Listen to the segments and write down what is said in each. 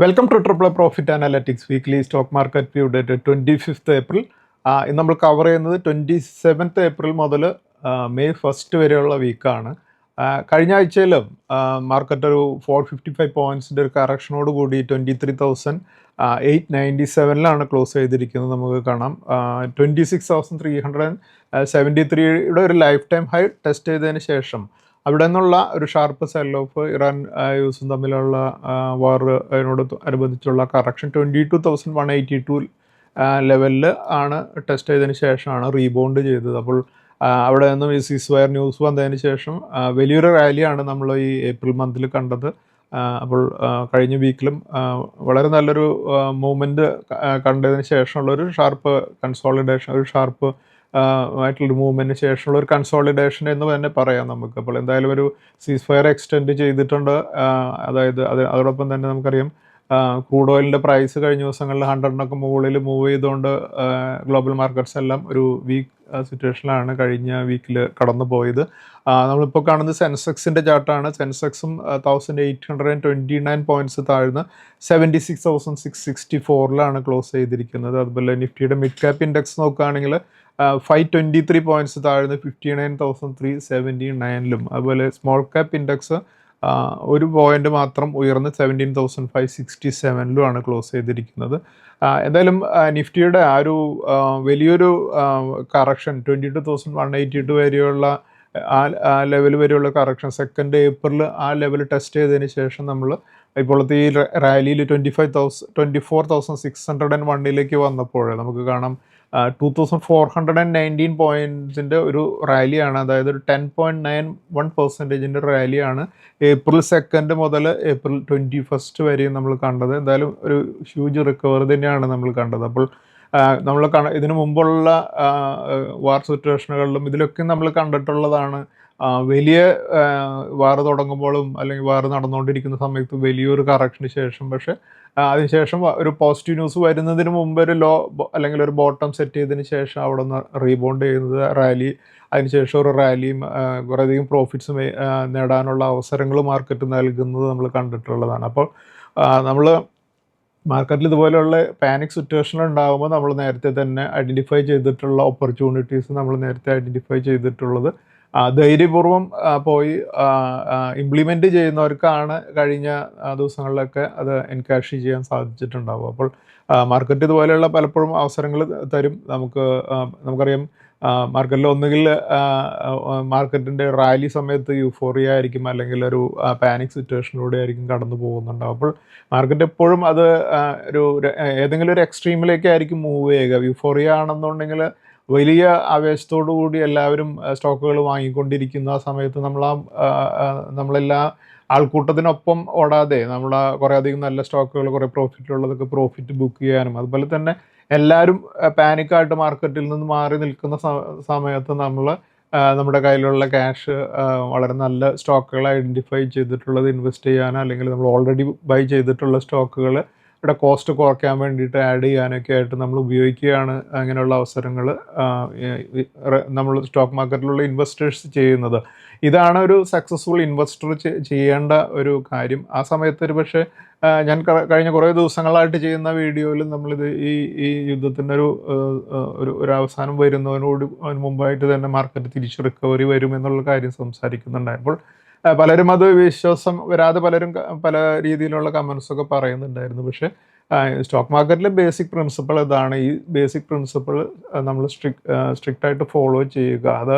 Welcome two triple profit analytics weekly stock market view date 25th April. ഇന്ന് നമ്മൾ cover ചെയ്യുന്നത് 27th April മുതൽ May 1st വരെയുള്ള വീക്കാണ്. കഴിഞ്ഞ ആഴ്ചയിൽ മാർക്കറ്റ് ഒരു 455 പോയിൻറ്റ്സിൻ്റെ ഒരു കറക്ഷനോട് കൂടി 23,897 ക്ലോസ് ചെയ്തിരിക്കുന്നത് നമുക്ക് കാണാം. 26,373 ഒരു ലൈഫ് ടൈം ഹൈ ടെസ്റ്റ് ചെയ്തതിന് ശേഷം അവിടെ നിന്നുള്ള ഒരു ഷാർപ്പ് സെൽ ഓഫ് ഇറാൻ യുഎസും തമ്മിലുള്ള വാറിനോട് അനുബന്ധിച്ചുള്ള കറക്ഷൻ 22,182 ലെവലിൽ ആണ് ടെസ്റ്റ് ചെയ്തതിന് ശേഷമാണ് റീബൗണ്ട് ചെയ്തത്. അപ്പോൾ അവിടെ നിന്നും ഈ സീസ് ന്യൂസ് വന്നതിന് ശേഷം വലിയൊരു റാലിയാണ് നമ്മൾ ഈ ഏപ്രിൽ മന്തിൽ കണ്ടത്. അപ്പോൾ കഴിഞ്ഞ വീക്കിലും വളരെ നല്ലൊരു മൂവ്മെൻറ്റ് കണ്ടതിന് ശേഷമുള്ളൊരു ഷാർപ്പ് കൺസോളിഡേഷൻ, ഒരു ഷാർപ്പ് ആയിട്ടുള്ളൊരു മൂവ്മെൻറ്റിന് ശേഷമുള്ള ഒരു കൺസോളിഡേഷൻ എന്ന് തന്നെ പറയാം നമുക്ക്. അപ്പോൾ എന്തായാലും ഒരു സീസ് ഫയർ എക്സ്റ്റെൻഡ് ചെയ്തിട്ടുണ്ട്. അതായത് അതോടൊപ്പം തന്നെ നമുക്കറിയാം ക്രൂഡ് ഓയിലിൻ്റെ പ്രൈസ് കഴിഞ്ഞ ദിവസങ്ങളിൽ 100 മുകളിൽ മൂവ് ചെയ്തുകൊണ്ട് ഗ്ലോബൽ മാർക്കറ്റ്സ് എല്ലാം ഒരു വീക്ക് സിറ്റുവേഷനിലാണ് കഴിഞ്ഞ വീക്കിൽ കടന്നു പോയത്. നമ്മളിപ്പോൾ കാണുന്നത് സെൻസെക്സിൻ്റെ ചാർട്ടാണ്. സെൻസെക്സും 1,829 പോയിൻറ്റ്സ് താഴ്ന്ന് 76,664 ക്ലോസ് ചെയ്തിരിക്കുന്നത്. അതുപോലെ നിഫ്റ്റിയുടെ മിഡ് ക്യാപ്പ് ഇൻഡെക്സ് നോക്കുകയാണെങ്കിൽ 523 പോയിൻറ്റ്സ് താഴ്ന്ന് 59,379. അതുപോലെ സ്മോൾ ക്യാപ്പ് ഇൻഡെക്സ് ഒരു പോയിന്റ് മാത്രം ഉയർന്ന് 17,567 ക്ലോസ് ചെയ്തിരിക്കുന്നത്. എന്തായാലും നിഫ്റ്റിയുടെ ആ ഒരു വലിയൊരു കറക്ഷൻ 22,182 വരെയുള്ള ആ ലെവൽ വരെയുള്ള കറക്ഷൻ 2nd ഏപ്രിൽ ആ ലെവൽ ടെസ്റ്റ് ചെയ്തതിന് ശേഷം നമ്മൾ ഇപ്പോഴത്തെ ഈ റാലിയിൽ 24,601 വന്നപ്പോൾ നമുക്ക് കാണാം 2,419 പോയിൻറ്റ്സിൻ്റെ ഒരു റാലിയാണ്. അതായത് ഒരു 10.91% റാലിയാണ് ഏപ്രിൽ 2 മുതൽ ഏപ്രിൽ 21 വരെയും നമ്മൾ കണ്ടത്. എന്തായാലും ഒരു ഹ്യൂജ് റിക്കവറി തന്നെയാണ് നമ്മൾ കണ്ടത്. അപ്പോൾ നമ്മൾ ഇതിനു മുമ്പുള്ള വാർ സിറ്റുവേഷനുകളിലും ഇതിലൊക്കെ നമ്മൾ കണ്ടിട്ടുള്ളതാണ്. വലിയ വാർ തുടങ്ങുമ്പോഴും അല്ലെങ്കിൽ വാർ നടന്നുകൊണ്ടിരിക്കുന്ന സമയത്ത് വലിയൊരു കറക്ഷന് ശേഷം, പക്ഷേ അതിനുശേഷം ഒരു പോസിറ്റീവ് ന്യൂസ് വരുന്നതിന് മുമ്പ് ഒരു ലോ അല്ലെങ്കിൽ ഒരു ബോട്ടം സെറ്റ് ചെയ്തതിന് ശേഷം അവിടെ നിന്ന് റീബൗണ്ട് ചെയ്യുന്നത് റാലി, അതിനുശേഷം ഒരു റാലിയും കുറേയധികം പ്രോഫിറ്റ്സ് നേടാനുള്ള അവസരങ്ങൾ മാർക്കറ്റ് നൽകുന്നത് നമ്മൾ കണ്ടിട്ടുള്ളതാണ്. അപ്പോൾ നമ്മൾ മാർക്കറ്റിൽ ഇതുപോലെയുള്ള പാനിക് സിറ്റുവേഷൻ ഉണ്ടാകുമ്പോൾ നമ്മൾ നേരത്തെ തന്നെ ഐഡൻറ്റിഫൈ ചെയ്തിട്ടുള്ള ഓപ്പർച്യൂണിറ്റീസ് നമ്മൾ നേരത്തെ ഐഡൻറ്റിഫൈ ചെയ്തിട്ടുള്ളത് ധൈര്യപൂർവ്വം പോയി ഇംപ്ലിമെൻ്റ് ചെയ്യുന്നവർക്കാണ് കഴിഞ്ഞ ദിവസങ്ങളിലൊക്കെ അത് എൻകാഷ് ചെയ്യാൻ സാധിച്ചിട്ടുണ്ടാവും. അപ്പോൾ മാർക്കറ്റ് ഇതുപോലെയുള്ള പലപ്പോഴും അവസരങ്ങൾ തരും. നമുക്കറിയാം മാർക്കറ്റിൽ ഒന്നുകിൽ മാർക്കറ്റിൻ്റെ റാലി സമയത്ത് യൂഫോറിയ ആയിരിക്കും, അല്ലെങ്കിൽ ഒരു പാനിക് സിറ്റുവേഷനിലൂടെ ആയിരിക്കും കടന്നു പോകുന്നുണ്ടാവും. അപ്പോൾ മാർക്കറ്റ് എപ്പോഴും അത് ഏതെങ്കിലും ഒരു എക്സ്ട്രീമിലേക്കായിരിക്കും മൂവ് ചെയ്യുക. യൂഫോറിയ ആണെന്നുണ്ടെങ്കിൽ വലിയ ആവേശത്തോടു കൂടി എല്ലാവരും സ്റ്റോക്കുകൾ വാങ്ങിക്കൊണ്ടിരിക്കുന്ന ആ സമയത്ത് നമ്മളെല്ലാ ആൾക്കൂട്ടത്തിനൊപ്പം ഓടാതെ നമ്മൾ കുറേയധികം നല്ല സ്റ്റോക്കുകൾ, കുറേ പ്രോഫിറ്റുള്ളതൊക്കെ പ്രോഫിറ്റ് ബുക്ക് ചെയ്യാനും, അതുപോലെ തന്നെ എല്ലാവരും പാനിക്കായിട്ട് മാർക്കറ്റിൽ നിന്ന് മാറി നിൽക്കുന്ന സമയത്ത് നമ്മുടെ കയ്യിലുള്ള ക്യാഷ് വളരെ നല്ല സ്റ്റോക്കുകൾ ഐഡൻറ്റിഫൈ ചെയ്തിട്ടുള്ളത് ഇൻവെസ്റ്റ് ചെയ്യാനോ, അല്ലെങ്കിൽ നമ്മൾ ഓൾറെഡി ബൈ ചെയ്തിട്ടുള്ള സ്റ്റോക്കുകൾ ഇവിടെ കോസ്റ്റ് കുറയ്ക്കാൻ വേണ്ടിയിട്ട് ആഡ് ചെയ്യാനൊക്കെ ആയിട്ട് നമ്മൾ ഉപയോഗിക്കുകയാണ് അങ്ങനെയുള്ള അവസരങ്ങൾ നമ്മൾ സ്റ്റോക്ക് മാർക്കറ്റിലുള്ള ഇൻവെസ്റ്റേഴ്സ് ചെയ്യുന്നത്. ഇതാണ് ഒരു സക്സസ്ഫുൾ ഇൻവെസ്റ്റർ ചെയ്യേണ്ട ഒരു കാര്യം. ആ സമയത്ത് ഒരു പക്ഷേ ഞാൻ കഴിഞ്ഞ കുറേ ദിവസങ്ങളായിട്ട് ചെയ്യുന്ന വീഡിയോയിൽ നമ്മളിത് ഈ യുദ്ധത്തിൻ്റെ ഒരു അവസാനം വരുന്നതിനോട് മുമ്പായിട്ട് തന്നെ മാർക്കറ്റ് തിരിച്ച് റിക്കവറി വരും എന്നുള്ള കാര്യം സംസാരിക്കുന്നുണ്ടായപ്പോൾ പലരും അത് വിശ്വാസം വരാതെ പലരും പല രീതിയിലുള്ള കമൻസൊക്കെ പറയുന്നുണ്ടായിരുന്നു. പക്ഷേ സ്റ്റോക്ക് മാർക്കറ്റിലെ ബേസിക് പ്രിൻസിപ്പിൾ ഇതാണ്. ഈ ബേസിക് പ്രിൻസിപ്പിൾ നമ്മൾ സ്ട്രിക്റ്റ് ആയിട്ട് ഫോളോ ചെയ്യുക. അത്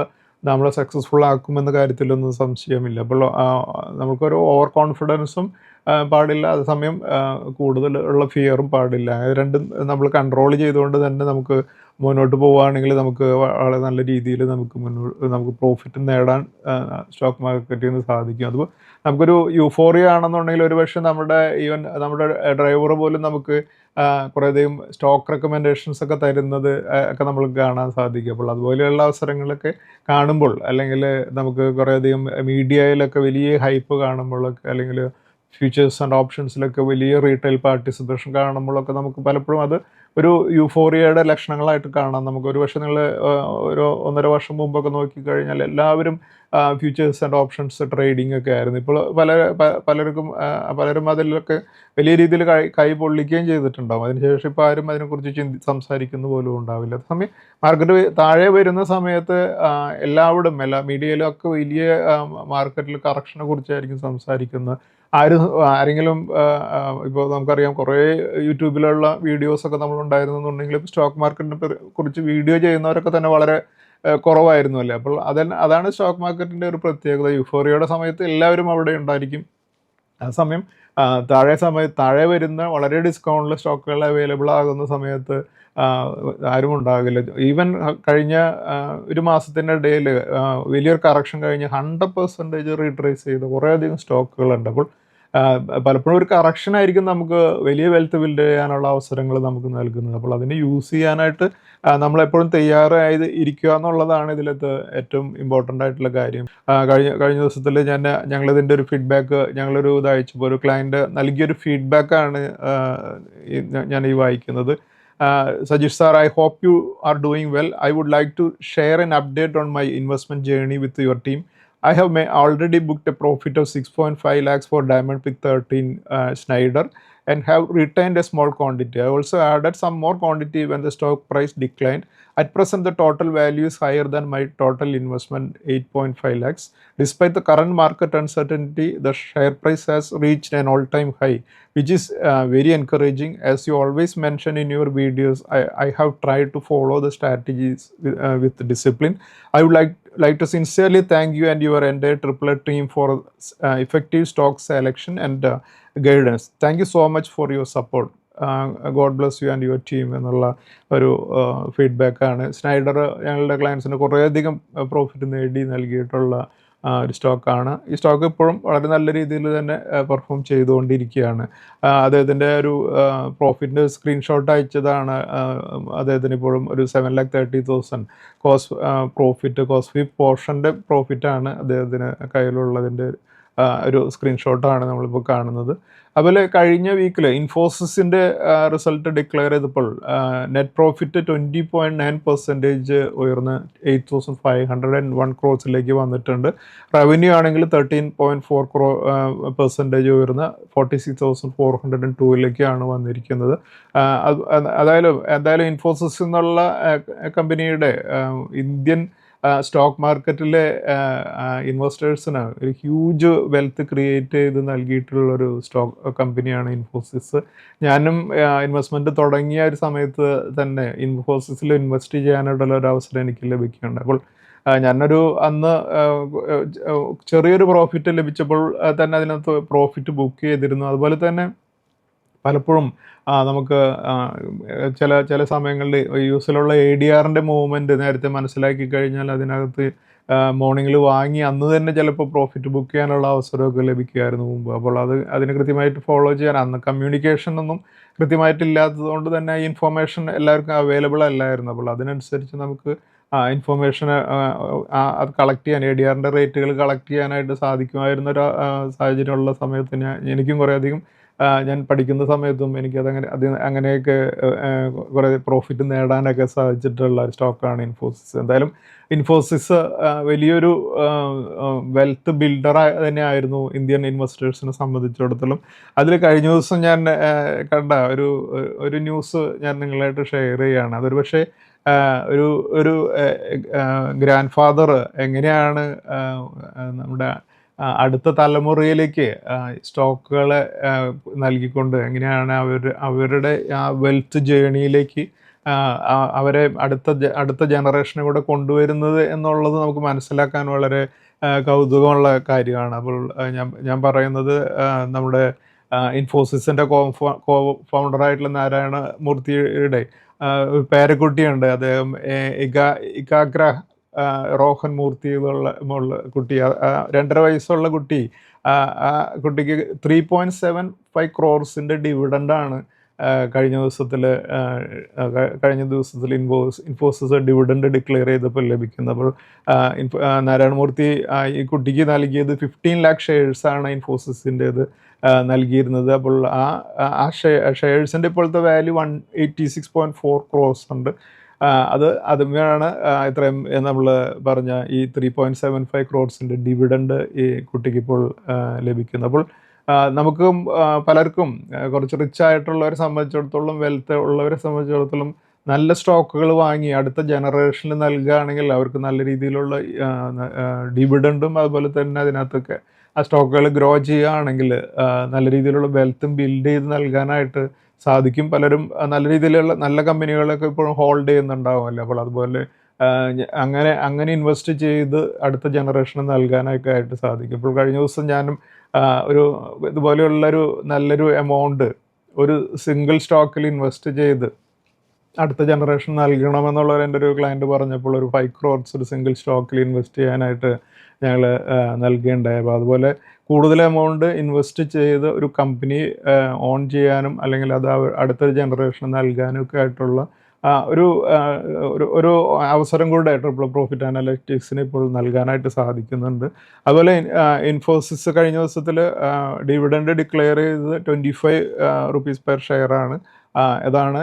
നമ്മളെ സക്സസ്ഫുൾ ആക്കുമെന്ന കാര്യത്തിലൊന്നും സംശയമില്ല. അപ്പോൾ നമുക്കൊരു ഓവർ കോൺഫിഡൻസും പാടില്ല, അതേസമയം കൂടുതൽ ഉള്ള ഫിയറും പാടില്ല. അത് രണ്ടും നമ്മൾ കൺട്രോൾ ചെയ്തുകൊണ്ട് തന്നെ നമുക്ക് മുന്നോട്ട് പോവുകയാണെങ്കിൽ നമുക്ക് വളരെ നല്ല രീതിയിൽ നമുക്ക് പ്രോഫിറ്റ് നേടാൻ സ്റ്റോക്ക് മാർക്കറ്റിൽ നിന്ന് സാധിക്കും. അത് നമുക്കൊരു യൂഫോറിയ ആണെന്നുണ്ടെങ്കിൽ ഒരു പക്ഷേ നമ്മുടെ ഡ്രൈവർ പോലും നമുക്ക് കുറേയധികം സ്റ്റോക്ക് റെക്കമെൻഡേഷൻസ് ഒക്കെ തരുന്നത് ഒക്കെ നമുക്ക് കാണാൻ സാധിക്കും. അപ്പോൾ അതുപോലെയുള്ള അവസരങ്ങളൊക്കെ കാണുമ്പോൾ, അല്ലെങ്കിൽ നമുക്ക് കുറേയധികം മീഡിയയിലൊക്കെ വലിയ ഹൈപ്പ് കാണുമ്പോഴൊക്കെ, അല്ലെങ്കിൽ ഫ്യൂച്ചേഴ്സ് ആൻഡ് ഓപ്ഷൻസിലൊക്കെ വലിയ റീറ്റെയിൽ പാർട്ടിസിപ്പേഷൻ കാണുമ്പോഴൊക്കെ നമുക്ക് പലപ്പോഴും അത് ഒരു യൂഫോറിയയുടെ ലക്ഷണങ്ങളായിട്ട് കാണാം. നമുക്ക് ഒരു പക്ഷേ നിങ്ങൾ ഒരു 1.5 വർഷം മുമ്പൊക്കെ നോക്കിക്കഴിഞ്ഞാൽ എല്ലാവരും ഫ്യൂച്ചേഴ്സ് ആൻഡ് ഓപ്ഷൻസ് ട്രേഡിംഗ് ഒക്കെ ആയിരുന്നു. ഇപ്പോൾ പലരും അതിലൊക്കെ വലിയ രീതിയിൽ കൈ പൊള്ളിക്കുകയും ചെയ്തിട്ടുണ്ടാവും. അതിനുശേഷം ഇപ്പോൾ ആരും അതിനെക്കുറിച്ച് സംസാരിക്കുന്ന പോലും ഉണ്ടാവില്ല. അതേസമയം മാർക്കറ്റ് താഴെ വരുന്ന സമയത്ത് എല്ലാ മീഡിയയിലും ഒക്കെ വലിയ മാർക്കറ്റിൽ കറക്ഷനെ കുറിച്ചായിരിക്കും സംസാരിക്കുന്നത്. ആരെങ്കിലും ഇപ്പോൾ നമുക്കറിയാം കുറേ യൂട്യൂബിലുള്ള വീഡിയോസൊക്കെ നമ്മളുണ്ടായിരുന്നെന്നുണ്ടെങ്കിൽ സ്റ്റോക്ക് മാർക്കറ്റിനെ കുറിച്ച് വീഡിയോ ചെയ്യുന്നവരൊക്കെ തന്നെ വളരെ കുറവായിരുന്നു അല്ലേ. അപ്പോൾ അതാണ് സ്റ്റോക്ക് മാർക്കറ്റിൻ്റെ ഒരു പ്രത്യേകത. യൂഫോറിയയുടെ സമയത്ത് എല്ലാവരും അവിടെ ഉണ്ടായിരിക്കും. ആ സമയം താഴെ വരുന്ന വളരെ ഡിസ്കൗണ്ടിൽ സ്റ്റോക്കുകൾ അവൈലബിൾ ആകുന്ന സമയത്ത് ആരും ഉണ്ടാകില്ല. ഈവൻ കഴിഞ്ഞ ഒരു മാസത്തിൻ്റെ ഇടയിൽ വലിയൊരു കറക്ഷൻ കഴിഞ്ഞ് 100% റീട്രേസ് ചെയ്ത കുറേയധികം സ്റ്റോക്കുകളുണ്ട്. അപ്പോൾ പലപ്പോഴും ഒരു കറക്ഷൻ ആയിരിക്കും നമുക്ക് വലിയ വെൽത്ത് ബിൽഡ് ചെയ്യാനുള്ള അവസരങ്ങൾ നമുക്ക് നൽകുന്നത്. അപ്പോൾ അതിനെ യൂസ് ചെയ്യാനായിട്ട് നമ്മളെപ്പോഴും തയ്യാറായി ഇരിക്കുക എന്നുള്ളതാണ് ഇതിലത്തെ ഏറ്റവും ഇമ്പോർട്ടൻ്റ് ആയിട്ടുള്ള കാര്യം. കഴിഞ്ഞ ദിവസത്തിൽ ഞങ്ങളിതിൻ്റെ ഒരു ഫീഡ്ബാക്ക് ഞങ്ങളൊരു ഇതയച്ചപ്പോൾ ഒരു ക്ലയൻറ്റ് നൽകിയൊരു ഫീഡ്ബാക്കാണ് ഞാൻ ഈ വായിക്കുന്നത്. Sajish sir, I hope you are doing well. I would like to share an update on my investment journey with your team. I have already booked a profit of 6.5 lakhs for Diamond Pick 13 Schneider and have retained a small quantity. I also added some more quantity when the stock price declined. At present, the total value is higher than my total investment, 8.5 lakhs. Despite the current market uncertainty, the share price has reached an all-time high, which is very encouraging. As you always mention in your videos, I have tried to follow the strategies with discipline. I would like to sincerely thank you and your entire Triple team for effective stock selection and guidance. Thank you so much for your support. God bless you and your team എന്നുള്ള ഒരു ഫീഡ്ബാക്കാണ്. Snyder ഞങ്ങളുടെ ക്ലയൻസിന് കുറേയധികം profit നേടി നൽകിയിട്ടുള്ള ഒരു സ്റ്റോക്കാണ്. ഈ stock ഇപ്പോഴും വളരെ നല്ല രീതിയിൽ തന്നെ പെർഫോം ചെയ്തുകൊണ്ടിരിക്കുകയാണ്. അദ്ദേഹത്തിൻ്റെ ഒരു പ്രോഫിറ്റിൻ്റെ സ്ക്രീൻഷോട്ട് അയച്ചതാണ്. അദ്ദേഹത്തിന് ഇപ്പോഴും ഒരു 7,30,000 കോസ്റ്റ് ഫ്രീ പോർഷൻ്റെ പ്രോഫിറ്റാണ് അദ്ദേഹത്തിന് കയ്യിലുള്ളതിൻ്റെ ഒരു സ്ക്രീൻഷോട്ടാണ് നമ്മളിപ്പോൾ കാണുന്നത്. അതുപോലെ കഴിഞ്ഞ വീക്കിൽ ഇൻഫോസിസിൻ്റെ റിസൾട്ട് ഡിക്ലെയർ ചെയ്തപ്പോൾ നെറ്റ് പ്രോഫിറ്റ് 20.9% ഉയർന്ന് 8,501 crores വന്നിട്ടുണ്ട്. റവന്യൂ ആണെങ്കിൽ 13.4% ഉയർന്ന് 46,402 വന്നിരിക്കുന്നത്. എന്തായാലും ഇൻഫോസിസ് എന്നുള്ള കമ്പനിയുടെ ഇന്ത്യൻ സ്റ്റോക്ക് മാർക്കറ്റിലെ ഇൻവെസ്റ്റേഴ്സിന് ഒരു ഹ്യൂജ് വെൽത്ത് ക്രിയേറ്റ് ചെയ്ത് നൽകിയിട്ടുള്ളൊരു സ്റ്റോക്ക് കമ്പനിയാണ് ഇൻഫോസിസ്. ഞാനും ഇൻവെസ്റ്റ്മെൻറ്റ് തുടങ്ങിയ ഒരു സമയത്ത് തന്നെ ഇൻഫോസിസിൽ ഇൻവെസ്റ്റ് ചെയ്യാനായിട്ടുള്ള ഒരു അവസരം എനിക്ക് ലഭിക്കുന്നുണ്ട്. അപ്പോൾ ഞാനൊരു അന്ന് ചെറിയൊരു പ്രോഫിറ്റ് ലഭിച്ചപ്പോൾ തന്നെ അതിനകത്ത് പ്രോഫിറ്റ് ബുക്ക് ചെയ്തിരുന്നു. അതുപോലെ തന്നെ പലപ്പോഴും നമുക്ക് ചില സമയങ്ങളിൽ യൂസിലുള്ള ADRൻ്റെ മൂവ്മെൻറ്റ് നേരത്തെ മനസ്സിലാക്കി കഴിഞ്ഞാൽ അതിനകത്ത് മോർണിംഗിൽ വാങ്ങി അന്ന് തന്നെ ചിലപ്പോൾ പ്രോഫിറ്റ് ബുക്ക് ചെയ്യാനുള്ള അവസരമൊക്കെ ലഭിക്കുമായിരുന്നു മുമ്പ്. അപ്പോൾ അതിന് കൃത്യമായിട്ട് ഫോളോ ചെയ്യാൻ അന്ന് കമ്മ്യൂണിക്കേഷൻ ഒന്നും കൃത്യമായിട്ടില്ലാത്തത് കൊണ്ട് തന്നെ ഈ ഇൻഫോർമേഷൻ എല്ലാവർക്കും അവൈലബിൾ അല്ലായിരുന്നു. അപ്പോൾ അതിനനുസരിച്ച് നമുക്ക് ഇൻഫോർമേഷൻ അത് കളക്ട് ചെയ്യാൻ ADRൻ്റെ റേറ്റുകൾ കളക്ട് ചെയ്യാനായിട്ട് സാധിക്കുമായിരുന്നൊരു സാഹചര്യമുള്ള സമയത്ത് എനിക്കും കുറേയധികം ഞാൻ പഠിക്കുന്ന സമയത്തും അങ്ങനെയൊക്കെ കുറേ പ്രോഫിറ്റ് നേടാനൊക്കെ സാധിച്ചിട്ടുള്ള ഒരു സ്റ്റോക്കാണ് ഇൻഫോസിസ്. എന്തായാലും ഇൻഫോസിസ് വലിയൊരു വെൽത്ത് ബിൽഡർ തന്നെയായിരുന്നു ഇന്ത്യൻ ഇൻവെസ്റ്റേഴ്സിനെ സംബന്ധിച്ചിടത്തോളം. അതിൽ കഴിഞ്ഞ ദിവസം ഞാൻ കണ്ട ഒരു ന്യൂസ് ഞാൻ നിങ്ങളായിട്ട് ഷെയർ ചെയ്യുകയാണ്. അതൊരു പക്ഷേ ഒരു ഗ്രാൻഡ് ഫാദർ എങ്ങനെയാണ് നമ്മുടെ അടുത്ത തലമുറയിലേക്ക് സ്റ്റോക്കുകളെ നൽകിക്കൊണ്ട് എങ്ങനെയാണ് അവരുടെ ആ വെൽത്ത് ജേണിയിലേക്ക് അവരെ അടുത്ത ജനറേഷനെ കൂടെ കൊണ്ടുവരുന്നത് എന്നുള്ളത് നമുക്ക് മനസ്സിലാക്കാൻ വളരെ കൗതുകമുള്ള കാര്യമാണ്. അപ്പോൾ ഞാൻ പറയുന്നത് നമ്മുടെ ഇൻഫോസിസിൻ്റെ ഫൗണ്ടറായിട്ടുള്ള നാരായണ മൂർത്തിയുടെ ഒരു പേരക്കുട്ടിയുണ്ട്. അദ്ദേഹം ഇകാഗ്ര റോഹൻ മൂർത്തി എന്നുള്ള കുട്ടി, 2.5 വയസ്സുള്ള കുട്ടി. ആ കുട്ടിക്ക് 3.75 crores ഡിവിഡൻ്റാണ് കഴിഞ്ഞ ദിവസത്തിൽ ഇൻഫോസിസ് ഡിവിഡൻഡ് ഡിക്ലെയർ ചെയ്തപ്പോൾ ലഭിക്കുന്നത്. അപ്പോൾ നാരായണമൂർത്തി ഈ കുട്ടിക്ക് നൽകിയത് 15 lakh ഷെയർസാണ് ഇൻഫോസിസിൻ്റേത്. നൽകിയിരുന്നത്. അപ്പോൾ ആ ഷെയർസിൻ്റെ ഇപ്പോഴത്തെ വാല്യൂ 186.4 crores ഉണ്ട്. അതുമാണ് ഇത്രയും നമ്മൾ പറഞ്ഞ ഈ 3.75 crores ഡിവിഡൻഡ് ഈ കുട്ടിക്ക് ഇപ്പോൾ ലഭിക്കുന്നത്. അപ്പോൾ നമുക്കും പലർക്കും കുറച്ച് റിച്ച് ആയിട്ടുള്ളവരെ സംബന്ധിച്ചിടത്തോളം, വെൽത്ത് ഉള്ളവരെ സംബന്ധിച്ചിടത്തോളം നല്ല സ്റ്റോക്കുകൾ വാങ്ങി അടുത്ത ജനറേഷനിൽ നൽകുകയാണെങ്കിൽ അവർക്ക് നല്ല രീതിയിലുള്ള ഡിവിഡൻഡും അതുപോലെ തന്നെ അതിനകത്തൊക്കെ ആ സ്റ്റോക്കുകൾ ഗ്രോ ചെയ്യുകയാണെങ്കിൽ നല്ല രീതിയിലുള്ള വെൽത്തും ബിൽഡ് ചെയ്ത് നൽകാനായിട്ട് സാധിക്കും. പലരും നല്ല രീതിയിലുള്ള നല്ല കമ്പനികളൊക്കെ ഇപ്പോഴും ഹോൾഡ് ചെയ്യുന്നുണ്ടാവുമല്ലോ. അപ്പോൾ അതുപോലെ അങ്ങനെ ഇൻവെസ്റ്റ് ചെയ്ത് അടുത്ത ജനറേഷന് നൽകാനൊക്കെ ആയിട്ട് സാധിക്കും. ഇപ്പോൾ കഴിഞ്ഞ ദിവസം ഞാനും ഒരു ഇതുപോലെയുള്ളൊരു നല്ലൊരു എമൗണ്ട് ഒരു സിംഗിൾ സ്റ്റോക്കിൽ ഇൻവെസ്റ്റ് ചെയ്ത് അടുത്ത ജനറേഷൻ നൽകണമെന്നുള്ള എൻ്റെ ഒരു ക്ലയൻറ്റ് പറഞ്ഞപ്പോൾ ഒരു 5 crores ഒരു സിംഗിൾ സ്റ്റോക്കിൽ ഇൻവെസ്റ്റ് ചെയ്യാനായിട്ട് ഞങ്ങൾ നൽകുകയുണ്ടായി. അപ്പോൾ അതുപോലെ കൂടുതൽ എമൗണ്ട് ഇൻവെസ്റ്റ് ചെയ്ത് ഒരു കമ്പനി ഓൺ ചെയ്യാനും അല്ലെങ്കിൽ അത് അടുത്തൊരു ജനറേഷൻ നൽകാനും ഒക്കെ ആയിട്ടുള്ള ഒരു ഒരു അവസരം കൂടെ ട്രിപ്പിൾ പ്രോഫിറ്റ് അനലിറ്റിക്സിന് ഇപ്പോൾ നൽകാനായിട്ട് സാധിക്കുന്നുണ്ട്. അതുപോലെ ഇൻഫോസിസ് കഴിഞ്ഞ ദിവസത്തിൽ ഡിവിഡൻഡ് ഡിക്ലെയർ ചെയ്തത് 25 rupees പെർ ഷെയറാണ്. അതാണ്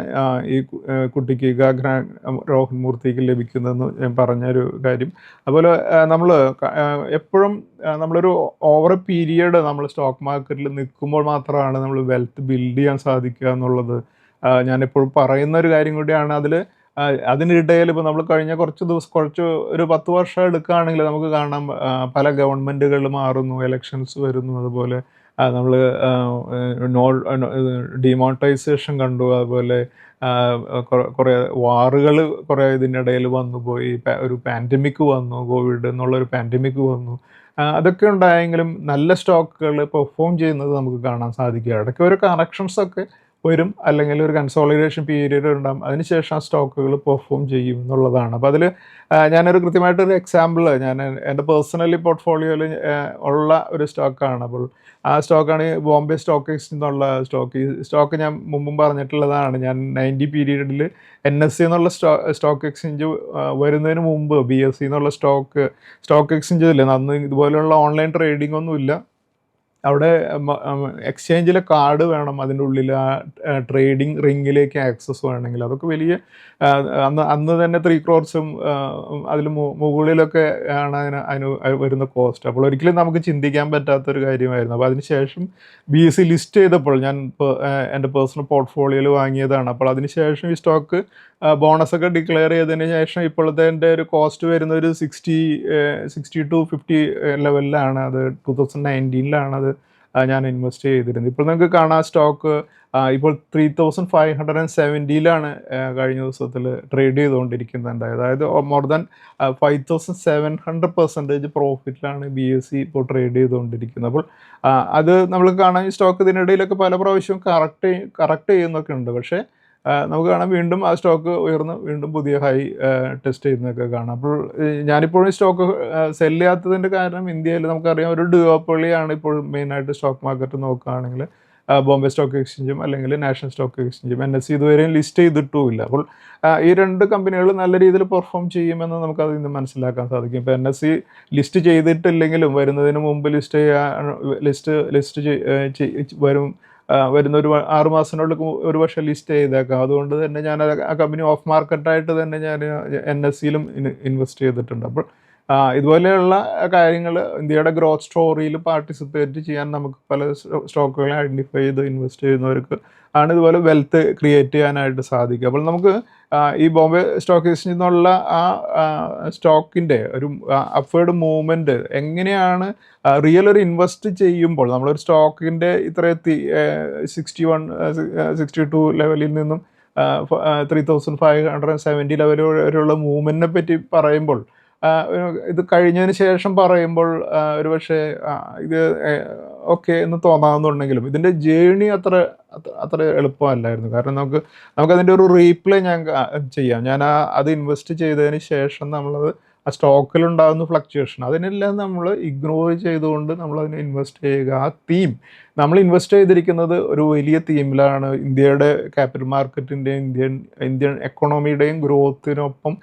ഈ കുട്ടിക്ക് രോഹൻ മൂർത്തിക്ക് ലഭിക്കുന്നതെന്ന് ഞാൻ പറഞ്ഞൊരു കാര്യം. അതുപോലെ നമ്മൾ എപ്പോഴും നമ്മളൊരു ഓവർ പീരിയഡ് നമ്മൾ സ്റ്റോക്ക് മാർക്കറ്റിൽ നിൽക്കുമ്പോൾ മാത്രമാണ് നമ്മൾ വെൽത്ത് ബിൽഡ് ചെയ്യാൻ സാധിക്കുക എന്നുള്ളത് ഞാനെപ്പോഴും പറയുന്ന ഒരു കാര്യം കൂടിയാണ്. അതിനിടയിൽ ഇപ്പോൾ നമ്മൾ കഴിഞ്ഞ കുറച്ച് ഒരു 10 വർഷം എടുക്കുകയാണെങ്കിൽ നമുക്ക് കാണാം പല ഗവൺമെൻറ്റുകൾ മാറുന്നു, എലക്ഷൻസ് വരുന്നു, അതുപോലെ നമ്മൾ ഡിമോണിറ്റൈസേഷൻ കണ്ടു, അതുപോലെ കുറേ വാറുകൾ കുറേ ഇതിനിടയിൽ വന്നു പോയി, ഒരു പാൻഡമിക് വന്നു, കോവിഡ് എന്നുള്ളൊരു പാൻഡമിക് വന്നു. അതൊക്കെ ഉണ്ടായെങ്കിലും നല്ല സ്റ്റോക്കുകൾ പെർഫോം ചെയ്യുന്നത് നമുക്ക് കാണാൻ സാധിക്കുക. ഇടയ്ക്ക് ഒരു കറക്ഷൻസൊക്കെ വരും, അല്ലെങ്കിൽ ഒരു കൺസോളിഡേഷൻ പീരീഡ് ഉണ്ടാകും, അതിനുശേഷം ആ സ്റ്റോക്കുകൾ പെർഫോം ചെയ്യും എന്നുള്ളതാണ്. അപ്പോൾ അതിൽ ഞാനൊരു കൃത്യമായിട്ടൊരു എക്സാമ്പിൾ ഞാൻ എൻ്റെ പേഴ്സണലി പോർട്ട്ഫോളിയോയിൽ ഉള്ള ഒരു സ്റ്റോക്കാണ്. അപ്പോൾ ആ സ്റ്റോക്കാണ് ബോംബെ സ്റ്റോക്ക് എക്സ്ചേഞ്ച് എന്നുള്ള സ്റ്റോക്ക്. ഈ സ്റ്റോക്ക് ഞാൻ മുമ്പും പറഞ്ഞിട്ടുള്ളതാണ്. ഞാൻ 90 പീരീഡിൽ NSE എന്നുള്ള സ്റ്റോക്ക് എക്സ്ചേഞ്ച് വരുന്നതിന് മുമ്പ് BSE എന്നുള്ള സ്റ്റോക്ക് എക്സ്ചേഞ്ച് ഇല്ലേ, അന്ന് ഇതുപോലെയുള്ള ഓൺലൈൻ ട്രേഡിംഗ് ഒന്നുമില്ല. അവിടെ എക്സ്ചേഞ്ചിലെ കാർഡ് വേണം, അതിൻ്റെ ഉള്ളിൽ ആ ട്രേഡിംഗ് റിങ്ങിലേക്ക് ആക്സസ് വേണമെങ്കിൽ. അതൊക്കെ വലിയ അന്ന് തന്നെ 3 crores അതിൽ മുകളിലൊക്കെ ആണ് അതിന് വരുന്ന കോസ്റ്റ്. അപ്പോൾ ഒരിക്കലും നമുക്ക് ചിന്തിക്കാൻ പറ്റാത്തൊരു കാര്യമായിരുന്നു. അപ്പോൾ അതിനുശേഷം BSE ലിസ്റ്റ് ചെയ്തപ്പോൾ ഞാൻ എൻ്റെ പേഴ്സണൽ പോർട്ട്ഫോളിയോയിൽ വാങ്ങിയതാണ്. അപ്പോൾ അതിനുശേഷം ഈ സ്റ്റോക്ക് ബോണസൊക്കെ ഡിക്ലെയർ ചെയ്തതിന് ശേഷം ഇപ്പോഴത്തെ എൻ്റെ ഒരു കോസ്റ്റ് വരുന്ന ഒരു 60 to 50 ലെവലിലാണ്. അത് 2019 അത് ഞാൻ ഇൻവെസ്റ്റ് ചെയ്തിരുന്നത്. ഇപ്പോൾ നിങ്ങൾക്ക് കാണാം സ്റ്റോക്ക് ഇപ്പോൾ 3570 കഴിഞ്ഞ ദിവസത്തിൽ ട്രേഡ് ചെയ്തുകൊണ്ടിരിക്കുന്നുണ്ട്. അതായത് മോർ ദാൻ 5700% പ്രോഫിറ്റിലാണ് BSE ഇപ്പോൾ ട്രേഡ് ചെയ്തുകൊണ്ടിരിക്കുന്നത്. അപ്പോൾ അത് നമ്മൾ കാണാം, ഈ സ്റ്റോക്ക് ഇതിനിടയിലൊക്കെ പല പ്രാവശ്യവും കറക്റ്റ് ചെയ്യുന്നൊക്കെ ഉണ്ട്. പക്ഷേ നമുക്ക് കാണാം വീണ്ടും ആ സ്റ്റോക്ക് ഉയർന്ന് വീണ്ടും പുതിയ ഹൈ ടെസ്റ്റ് ചെയ്യുന്നതൊക്കെ കാണാം. അപ്പോൾ ഞാനിപ്പോഴും സ്റ്റോക്ക് സെല് ചെയ്യാത്തതിൻ്റെ കാരണം ഇന്ത്യയിൽ നമുക്കറിയാം ഒരു ഡുവോപ്പൊളിയാണ് ഇപ്പോൾ മെയിനായിട്ട് സ്റ്റോക്ക് മാർക്കറ്റ് നോക്കുകയാണെങ്കിൽ. ബോംബെ സ്റ്റോക്ക് എക്സ്ചേഞ്ചും അല്ലെങ്കിൽ നാഷണൽ സ്റ്റോക്ക് എക്സ്ചേഞ്ചും. NSE ഇതുവരെയും ലിസ്റ്റ് ചെയ്തിട്ടുമില്ല. അപ്പോൾ ഈ രണ്ട് കമ്പനികൾ നല്ല രീതിയിൽ പെർഫോം ചെയ്യുമെന്ന് നമുക്കതിൽ നിന്ന് മനസ്സിലാക്കാൻ സാധിക്കും. ഇപ്പോൾ NSE ലിസ്റ്റ് ചെയ്തിട്ടില്ലെങ്കിലും വരുന്നതിന് മുമ്പ് ലിസ്റ്റ് വരുന്ന ഒരു 6 മാസത്തിനുള്ളിൽ ഒരു പക്ഷേ ലിസ്റ്റ് ചെയ്തേക്കാം. അതുകൊണ്ട് തന്നെ ഞാൻ ആ കമ്പനി ഓഫ് മാർക്കറ്റായിട്ട് തന്നെ ഞാൻ NSEയിലും ഇൻവെസ്റ്റ് ചെയ്തിട്ടുണ്ട്. അപ്പോൾ ഇതുപോലെയുള്ള കാര്യങ്ങൾ ഇന്ത്യയുടെ ഗ്രോത്ത് സ്റ്റോറിയിൽ പാർട്ടിസിപ്പേറ്റ് ചെയ്യാൻ നമുക്ക് പല സ്റ്റോക്കുകളെ ഐഡൻറ്റിഫൈ ചെയ്ത് ഇൻവെസ്റ്റ് ചെയ്യുന്നവർക്ക് ആണ് ഇതുപോലെ വെൽത്ത് ക്രിയേറ്റ് ചെയ്യാനായിട്ട് സാധിക്കുക. അപ്പോൾ നമുക്ക് ഈ ബോംബെ സ്റ്റോക്ക് എക്സ്ചേഞ്ചിൽ നിന്നുള്ള ആ സ്റ്റോക്കിൻ്റെ ഒരു അപ്വേർഡ് മൂവ്മെൻറ്റ് എങ്ങനെയാണ് ഒരു ഇൻവെസ്റ്റ് ചെയ്യുമ്പോൾ നമ്മളൊരു സ്റ്റോക്കിൻ്റെ ഇത്ര 62 ലെവലിൽ നിന്നും 3570 ലെവൽ വരെയുള്ള മൂവ്മെൻറ്റിനെ പറ്റി പറയുമ്പോൾ ഇത് കഴിഞ്ഞതിന് ശേഷം പറയുമ്പോൾ ഒരു പക്ഷേ ഇത് ഓക്കെ എന്ന് തോന്നാവുന്നുണ്ടെങ്കിലും ഇതിൻ്റെ ജേണി അത്ര എളുപ്പമല്ലായിരുന്നു. കാരണം നമുക്കതിൻ്റെ ഒരു റീപ്ലേ ഞാൻ ചെയ്യാം. ഞാൻ അത് ഇൻവെസ്റ്റ് ചെയ്തതിന് ശേഷം നമ്മളത് ആ സ്റ്റോക്കിലുണ്ടാകുന്ന ഫ്ലക്ച്വേഷൻ അതിനെല്ലാം നമ്മൾ ഇഗ്നോർ ചെയ്തുകൊണ്ട് നമ്മളതിനെ ഇൻവെസ്റ്റ് ചെയ്യുക. ആ തീം നമ്മൾ ഇൻവെസ്റ്റ് ചെയ്തിരിക്കുന്നത് ഒരു വലിയ തീമിലാണ്. ഇന്ത്യയുടെ ക്യാപിറ്റൽ മാർക്കറ്റിൻ്റെയും ഇന്ത്യൻ എക്കണോമിയുടെയും ഗ്രോത്തിനൊപ്പം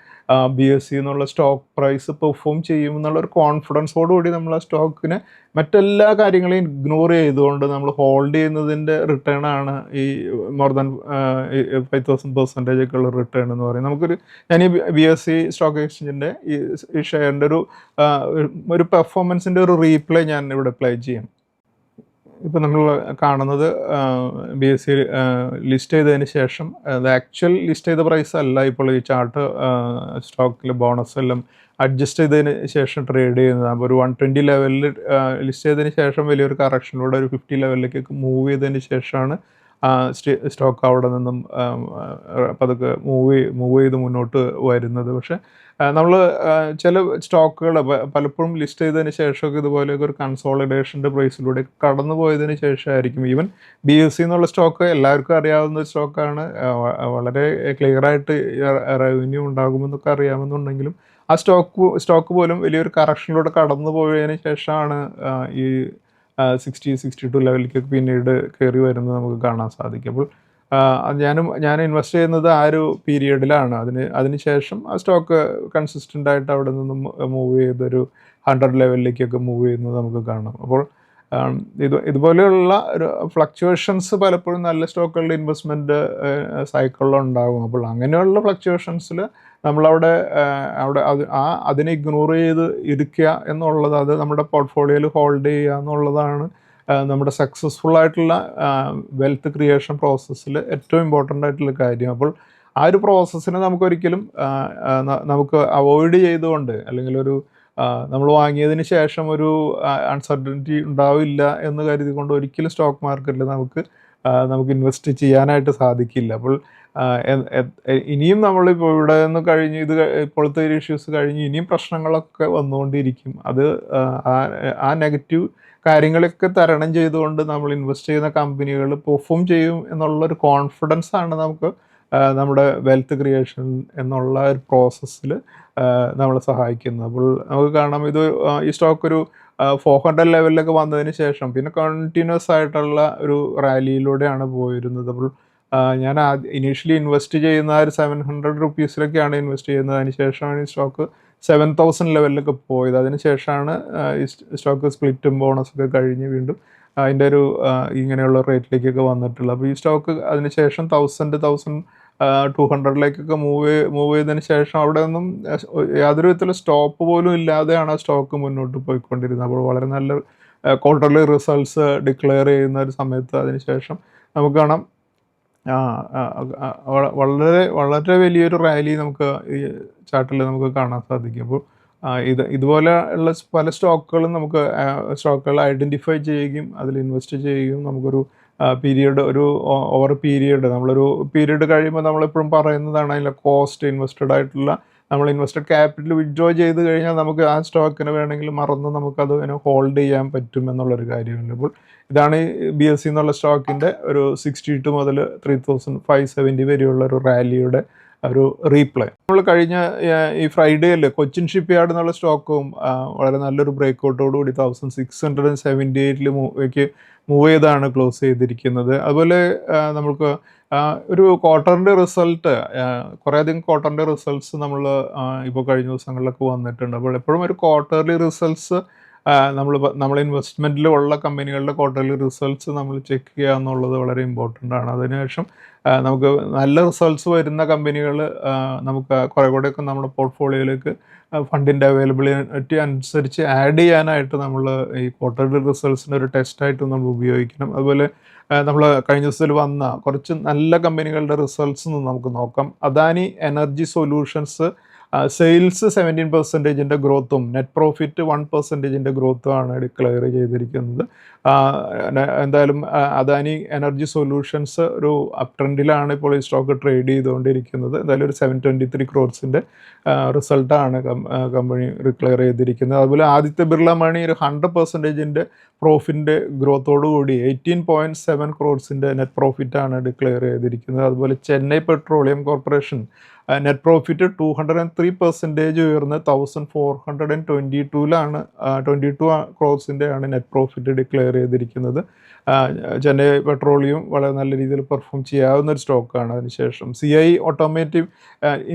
BSE എന്നുള്ള സ്റ്റോക്ക് പ്രൈസ് പെർഫോം ചെയ്യും എന്നുള്ളൊരു കോൺഫിഡൻസോടുകൂടി നമ്മൾ ആ സ്റ്റോക്കിനെ മറ്റെല്ലാ കാര്യങ്ങളെയും ഇഗ്നോർ ചെയ്തുകൊണ്ട് നമ്മൾ ഹോൾഡ് ചെയ്യുന്നതിൻ്റെ റിട്ടേൺ ആണ് ഈ മോർ ദാൻ 5000% ഒക്കെ ഉള്ള റിട്ടേൺ എന്ന് പറയുന്നത്. ഞാൻ ഈ BSE സ്റ്റോക്ക് എക്സ്ചേഞ്ചിൻ്റെ ഈ ഷെയറിൻ്റെ ഒരു പെർഫോമൻസിൻ്റെ ഒരു റീപ്ലേ ഞാൻ ഇവിടെ പ്ലേ ചെയ്യാം. ഇപ്പോൾ നമ്മൾ കാണുന്നത് BSE ലിസ്റ്റ് ചെയ്തതിന് ശേഷം അത് ആക്ച്വൽ ലിസ്റ്റ് ചെയ്ത പ്രൈസ് അല്ല ഇപ്പോൾ ഈ ചാർട്ട് സ്റ്റോക്കിൽ ബോണസ് എല്ലാം അഡ്ജസ്റ്റ് ചെയ്തതിന് ശേഷം ട്രേഡ് ചെയ്യുന്നത്. അപ്പോൾ ഒരു 120 ലെവലിൽ ലിസ്റ്റ് ചെയ്തതിന് ശേഷം വലിയൊരു കറക്ഷനിലൂടെ ഒരു 50 ലെവലിലേക്കൊക്കെ മൂവ് ചെയ്തതിന് ശേഷമാണ് സ്റ്റോക്ക് അവിടെ നിന്നും പതുക്കെ മൂവ് ചെയ്ത് മുന്നോട്ട് വരുന്നത്. പക്ഷേ നമ്മൾ ചില സ്റ്റോക്കുകൾ പലപ്പോഴും ലിസ്റ്റ് ചെയ്തതിന് ശേഷമൊക്കെ ഇതുപോലെയൊക്കെ ഒരു കൺസോളിഡേഷൻ്റെ പ്രൈസിലൂടെ കടന്നു പോയതിന് ശേഷമായിരിക്കും. ഈവൻ BSE എന്നുള്ള സ്റ്റോക്ക് എല്ലാവർക്കും അറിയാവുന്ന ഒരു സ്റ്റോക്കാണ്, വളരെ ക്ലിയറായിട്ട് റവന്യൂ ഉണ്ടാകുമെന്നൊക്കെ അറിയാമെന്നുണ്ടെങ്കിലും ആ സ്റ്റോക്ക് പോലും വലിയൊരു കറക്ഷനിലൂടെ കടന്നു പോയതിന് ശേഷമാണ് ഈ 60-62 ലെവലിലേക്ക് പിന്നീട് കയറി വരുന്നത് നമുക്ക് കാണാൻ സാധിക്കും. അപ്പോൾ ഞാൻ ഇൻവെസ്റ്റ് ചെയ്യുന്നത് ആ ഒരു പീരീഡിലാണ്. അതിന് ശേഷം ആ സ്റ്റോക്ക് കൺസിസ്റ്റൻ്റ് ആയിട്ട് അവിടെ നിന്നും മൂവ് ചെയ്തൊരു 100 ലെവലിലേക്കൊക്കെ മൂവ് ചെയ്യുന്നത് നമുക്ക് കാണാം. അപ്പോൾ ഇതുപോലെയുള്ള ഒരു ഫ്ലക്ച്വേഷൻസ് പലപ്പോഴും നല്ല സ്റ്റോക്കുകളുടെ ഇൻവെസ്റ്റ്മെൻറ്റ് സൈക്കിളിലുണ്ടാകും. അപ്പോൾ അങ്ങനെയുള്ള ഫ്ലക്ച്വേഷൻസിൽ നമ്മളവിടെ അതിനെ ഇഗ്നോർ ചെയ്ത് ഇരിക്കുക എന്നുള്ളത്, അത് നമ്മുടെ പോർട്ട്ഫോളിയോയിൽ ഹോൾഡ് ചെയ്യുക എന്നുള്ളതാണ് നമ്മുടെ സക്സസ്ഫുൾ ആയിട്ടുള്ള വെൽത്ത് ക്രിയേഷൻ പ്രോസസ്സിൽ ഏറ്റവും ഇമ്പോർട്ടൻ്റ് ആയിട്ടുള്ള കാര്യം. അപ്പോൾ ആ ഒരു പ്രോസസ്സിനെ നമുക്കൊരിക്കലും നമുക്ക് അവോയ്ഡ് ചെയ്തുകൊണ്ട്, അല്ലെങ്കിൽ നമ്മൾ വാങ്ങിയതിന് ശേഷം ഒരു അൺസർട്ടനിറ്റി ഉണ്ടാവില്ല എന്ന് കരുതിക്കൊണ്ട് ഒരിക്കലും സ്റ്റോക്ക് മാർക്കറ്റിൽ നമുക്ക് ഇൻവെസ്റ്റ് ചെയ്യാനായിട്ട് സാധിക്കില്ല. അപ്പോൾ ഇനിയും നമ്മളിപ്പോൾ ഇവിടെ നിന്ന് കഴിഞ്ഞ് ഇപ്പോഴത്തെ ഒരു ഇഷ്യൂസ് കഴിഞ്ഞ് ഇനിയും പ്രശ്നങ്ങളൊക്കെ വന്നുകൊണ്ടിരിക്കും. അത് ആ നെഗറ്റീവ് കാര്യങ്ങളൊക്കെ തരണം ചെയ്തുകൊണ്ട് നമ്മൾ ഇൻവെസ്റ്റ് ചെയ്യുന്ന കമ്പനികൾ പെർഫോം ചെയ്യും എന്നുള്ളൊരു കോൺഫിഡൻസ് ആണ് നമുക്ക് നമ്മുടെ വെൽത്ത് ക്രിയേഷൻ എന്നുള്ള ഒരു പ്രോസസ്സിൽ നമ്മളെ സഹായിക്കുന്നത്. അപ്പോൾ നമുക്ക് കാണാം, ഈ സ്റ്റോക്ക് ഒരു 400 ലെവലിലൊക്കെ വന്നതിന് ശേഷം പിന്നെ കണ്ടിന്യൂസ് ആയിട്ടുള്ള ഒരു റാലിയിലൂടെയാണ് പോയിരുന്നത്. അപ്പോൾ ഞാൻ ഇനീഷ്യലി ഇൻവെസ്റ്റ് ചെയ്യുന്ന ഒരു 700 റുപ്പീസിലൊക്കെയാണ് ഇൻവെസ്റ്റ് ചെയ്യുന്നത്. അതിന് ശേഷമാണ് ഈ സ്റ്റോക്ക് 7000 ലെവലിലൊക്കെ പോയത്. അതിന് ശേഷമാണ് ഈ സ്റ്റോക്ക് സ്പ്ലിറ്റും ബോണസൊക്കെ കഴിഞ്ഞ് വീണ്ടും അതിൻ്റെ ഇങ്ങനെയുള്ള റേറ്റിലേക്കൊക്കെ വന്നിട്ടുള്ളത്. അപ്പോൾ ഈ സ്റ്റോക്ക് അതിന് ശേഷം 1200-ലേക്കൊക്കെ മൂവ് ചെയ്തതിന് ശേഷം അവിടെ ഒന്നും യാതൊരു വിധത്തിലുള്ള സ്റ്റോപ്പ് പോലും ഇല്ലാതെയാണ് ആ സ്റ്റോക്ക് മുന്നോട്ട് പോയിക്കൊണ്ടിരുന്നത്. അപ്പോൾ വളരെ നല്ല ക്വാർട്ടർലി റിസൾട്ട്സ് ഡിക്ലെയർ ചെയ്യുന്ന ഒരു സമയത്ത് അതിന് ശേഷം നമുക്ക് കാണാം വളരെ വളരെ വലിയൊരു റാലി നമുക്ക് ഈ ചാർട്ടിൽ നമുക്ക് കാണാൻ സാധിക്കും. അപ്പോൾ ഇതുപോലെ ഉള്ള പല സ്റ്റോക്കുകളും സ്റ്റോക്കുകൾ ഐഡൻറ്റിഫൈ ചെയ്യുകയും അതിൽ ഇൻവെസ്റ്റ് ചെയ്യുകയും നമുക്കൊരു ഓവർ പീരീഡ് നമ്മളൊരു പീരീഡ് കഴിയുമ്പോൾ നമ്മളെപ്പോഴും പറയുന്നതാണ് അതിലെ കോസ്റ്റ് ഇൻവെസ്റ്റഡ് ആയിട്ടുള്ള നമ്മൾ ഇൻവെസ്റ്റഡ് ക്യാപിറ്റൽ വിഡ്രോ ചെയ്ത് കഴിഞ്ഞാൽ നമുക്ക് ആ സ്റ്റോക്കിനെ വേണമെങ്കിൽ മറന്ന് നമുക്കത് ഹോൾഡ് ചെയ്യാൻ പറ്റും എന്നുള്ളൊരു കാര്യമുണ്ട്. അപ്പോൾ ഇതാണ് ഈ BSE എന്നുള്ള സ്റ്റോക്കിൻ്റെ ഒരു 62 മുതൽ 3570 വരെയുള്ള ഒരു റാലിയുടെ ഒരു റീപ്ലേ. നമ്മൾ കഴിഞ്ഞ ഈ ഫ്രൈഡേയിൽ കൊച്ചിൻ ഷിപ്പ് യാർഡ് എന്നുള്ള സ്റ്റോക്കും വളരെ നല്ലൊരു ബ്രേക്കൗട്ടോടുകൂടി 1678 മൂവ് ചെയ്താണ് ക്ലോസ് ചെയ്തിരിക്കുന്നത്. അതുപോലെ നമുക്ക് ഒരു ക്വാർട്ടറിൻ്റെ റിസൾട്ട്, കുറേയധികം ക്വാർട്ടറിൻ്റെ റിസൾട്ട്സ് ഇപ്പോൾ കഴിഞ്ഞ ദിവസങ്ങളിലൊക്കെ വന്നിട്ടുണ്ട്. അപ്പോൾ എപ്പോഴും ഒരു ക്വാർട്ടർലി റിസൾട്ട്സ് നമ്മൾ ഇൻവെസ്റ്റ്മെൻറ്റിൽ ഉള്ള കമ്പനികളുടെ ക്വാർട്ടർലി റിസൾട്ട്സ് നമ്മൾ ചെക്ക് ചെയ്യുക എന്നുള്ളത് വളരെ ഇമ്പോർട്ടൻ്റ് ആണ്. അതിനുശേഷം നമുക്ക് നല്ല റിസൾട്ട്സ് വരുന്ന കമ്പനികൾ നമുക്ക് കുറേ കൂടെയൊക്കെ നമ്മുടെ പോർട്ട്ഫോളിയോയിലേക്ക് ഫണ്ടിൻ്റെ അവൈലബിലിറ്റി അനുസരിച്ച് ആഡ് ചെയ്യാനായിട്ട് നമ്മൾ ഈ ക്വാർട്ടർലി റിസൾട്ട്സിൻ്റെ ഒരു ടെസ്റ്റായിട്ട് നമ്മൾ ഉപയോഗിക്കണം. അതുപോലെ നമ്മൾ കഴിഞ്ഞ ദിവസത്തിൽ വന്ന കുറച്ച് നല്ല കമ്പനികളുടെ റിസൾട്ട്സ് നമുക്ക് നോക്കാം. അദാനി എനർജി സൊല്യൂഷൻസ് സെയിൽസ് 17% ഗ്രോത്തും നെറ്റ് പ്രോഫിറ്റ് 1% ഗ്രോത്തുമാണ് ഡിക്ലെയർ ചെയ്തിരിക്കുന്നത്. എന്തായാലും അദാനി എനർജി സൊല്യൂഷൻസ് ഒരു അപ് ട്രെൻഡിലാണ് ഇപ്പോൾ ഈ സ്റ്റോക്ക് ട്രേഡ് ചെയ്തുകൊണ്ടിരിക്കുന്നത്. എന്തായാലും ഒരു 723 crores റിസൾട്ടാണ് കമ്പനി ഡിക്ലെയർ ചെയ്തിരിക്കുന്നത്. അതുപോലെ ആദിത്യ ബിർള മണി ഒരു 100% പ്രോഫിറ്റിൻ്റെ ഗ്രോത്തോടുകൂടി 18.7 crores നെറ്റ് പ്രോഫിറ്റാണ് ഡിക്ലെയർ ചെയ്തിരിക്കുന്നത്. അതുപോലെ Chennai petroleum corporation net profit 203% ഉയർന്ന് 1422 crores നെറ്റ് പ്രോഫിറ്റ് ഡിക്ലെയർ ചെയ്തിരിക്കുന്നത്. ചെന്നൈ പെട്രോളിയം വളരെ നല്ല രീതിയിൽ പെർഫോം ചെയ്യാവുന്ന ഒരു സ്റ്റോക്കാണ്. അതിനുശേഷം CI Automotive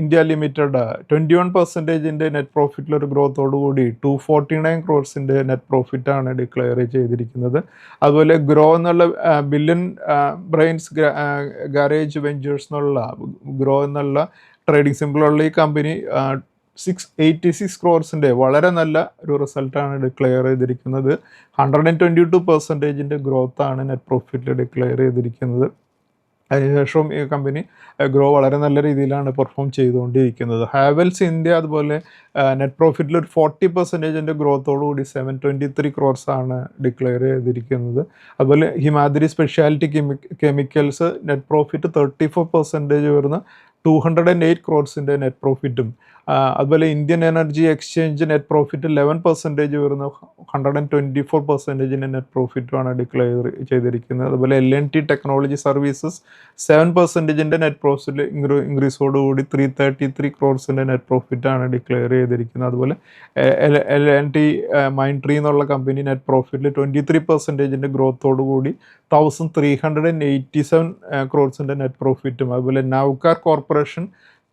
India Limited 21% net പ്രോഫിറ്റിലൊരു ഗ്രോത്തോടുകൂടി 249 ക്രോർസിൻ്റെ നെറ്റ് പ്രോഫിറ്റാണ് ഡിക്ലെയർ ചെയ്തിരിക്കുന്നത്. അതുപോലെ ഗ്രോ എന്നുള്ള ബില്യൺ ബ്രെയിൻസ് ഗാരേജ് വെഞ്ചേഴ്സ് എന്നുള്ള ഗ്രോ എന്നുള്ള ട്രേഡിംഗ് സിമ്പിളുള്ള ഈ കമ്പനി 686 ക്രോർസിൻ്റെ വളരെ നല്ല ഒരു റിസൾട്ടാണ് ഡിക്ലെയർ ചെയ്തിരിക്കുന്നത്. 122% ഗ്രോത്താണ് നെറ്റ് പ്രോഫിറ്റിൽ ഡിക്ലെയർ ചെയ്തിരിക്കുന്നത്. അതിനുശേഷം ഈ കമ്പനി ഗ്രോ വളരെ നല്ല രീതിയിലാണ് പെർഫോം ചെയ്തുകൊണ്ടിരിക്കുന്നത്. ഹാവൽസ് ഇന്ത്യ അതുപോലെ നെറ്റ് പ്രോഫിറ്റിൽ ഒരു 40% ഗ്രോത്തോടുകൂടി 723 ക്രോർസാണ് ഡിക്ലെയർ ചെയ്തിരിക്കുന്നത്. അതുപോലെ Himadri Speciality Chemicals net profit 34% വരുന്ന 208 ക്രോർസിൻ്റെ നെറ്റ് പ്രോഫിറ്റും, അതുപോലെ Indian Energy Exchange net profit 11% വരുന്ന 124% നെറ്റ് പ്രോഫിറ്റുമാണ് ഡിക്ലെയർ ചെയ്തിരിക്കുന്നത്. അതുപോലെ L&T Technology Services 7% net profit ഇൻക്രീസോടുകൂടി 333 ക്രോർസിൻ്റെ നെറ്റ് പ്രോഫിറ്റാണ് ഡിക്ലെയർ ചെയ്തിരിക്കുന്നത്. അതുപോലെ L&T മൈൻട്രി എന്നുള്ള കമ്പനി നെറ്റ് പ്രോഫിറ്റിൽ 23% ഗ്രോത്തോടുകൂടി 1387 ക്രോർസിൻ്റെ നെറ്റ് പ്രോഫിറ്റും, അതുപോലെ നൗകാർ കോർപ്പറേഷൻ